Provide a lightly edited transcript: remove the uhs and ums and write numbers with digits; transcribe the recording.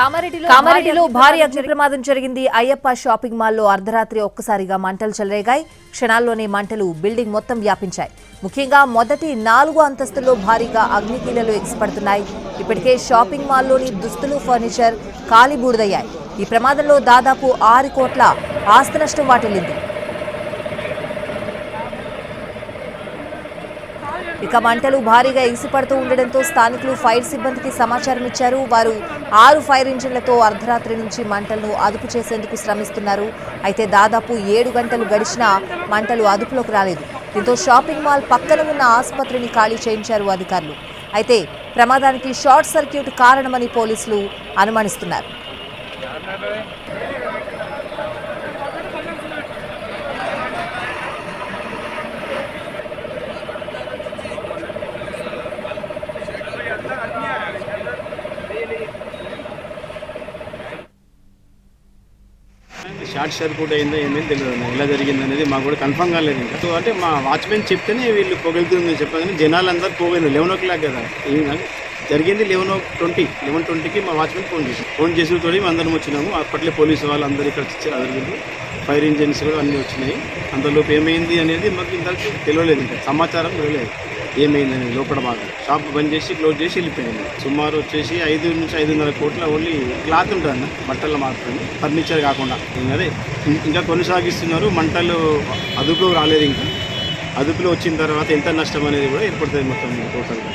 కామారెడ్డిలో భారీ అగ్ని ప్రమాదం జరిగింది. అయ్యప్ప షాపింగ్ మాల్లో అర్ధరాత్రి ఒక్కసారిగా మంటలు చెలరేగాయి. క్షణాల్లోనే మంటలు బిల్డింగ్ మొత్తం వ్యాపించాయి. ముఖ్యంగా మొదటి 4 అంతస్తుల్లో భారీగా అగ్నికీలలు ఎగిసిపడుతున్నాయి. ఇప్పటికే షాపింగ్ మాల్లోని దుస్తులు, ఫర్నిచర్ కాలిబూడిదయ్యాయి. ఈ ప్రమాదంలో దాదాపు 6 కోట్ల ఆస్తి నష్టం వాటిల్లింది. ఇక మంటలు భారీగా ఎగిసిపడుతూ ఉండడంతో స్థానికులు ఫైర్ సిబ్బందికి సమాచారం ఇచ్చారు. వారు 6 ఫైర్ ఇంజిన్లతో అర్ధరాత్రి నుంచి మంటలను అదుపు చేసేందుకు శ్రమిస్తున్నారు. అయితే దాదాపు 7 గంటలు గడిచినా మంటలు అదుపులోకి రాలేదు. దీంతో షాపింగ్ మాల్ పక్కన ఉన్న ఆసుపత్రిని ఖాళీ చేయించారు అధికారులు. అయితే ప్రమాదానికి షార్ట్ సర్క్యూట్ కారణమని పోలీసులు అనుమానిస్తున్నారు. షార్ట్ సర్క్యూట్ అయిందో ఏమేమి తెలియదు, ఎలా జరిగింది అనేది మాకు కూడా కన్ఫర్మ్ కాలేదు. ఇంకా సో అంటే మా వాచ్మెన్ చెప్తేనే వీళ్ళు పొగలుతుంది చెప్పగానే జనాలందరూ పోగైంది. 11 o'clock కదా జరిగింది. 11:20కి మా వాచ్మెన్ ఫోన్ చేసి తోడి అందరం వచ్చినాము. అప్పట్లో పోలీసు వాళ్ళు అందరూ ఇక్కడ జరిగింది. ఫైర్ ఇంజిన్స్ కూడా అన్నీ వచ్చినాయి. అంతలోపు ఏమైంది అనేది మాకు ఇంతకు తెలియలేదు. ఇంకా సమాచారం తెలియలేదు ఏమైంది అనేది. లోపల బాగా షాప్ బంద్ చేసి క్లోజ్ చేసి వెళ్ళిపోయింది. సుమారు వచ్చేసి 5 నుంచి 5.5 కోట్ల ఓన్లీ క్లాత్ ఉంటుంది బట్టలు మాత్రమే, ఫర్నిచర్ కాకుండా. అదే ఇంకా కొనసాగిస్తున్నారు. మంటలు అదుపులో రాలేదు. ఇంకా అదుపులో వచ్చిన తర్వాత ఎంత నష్టం అనేది కూడా ఏర్పడుతుంది మొత్తం టోటల్గా.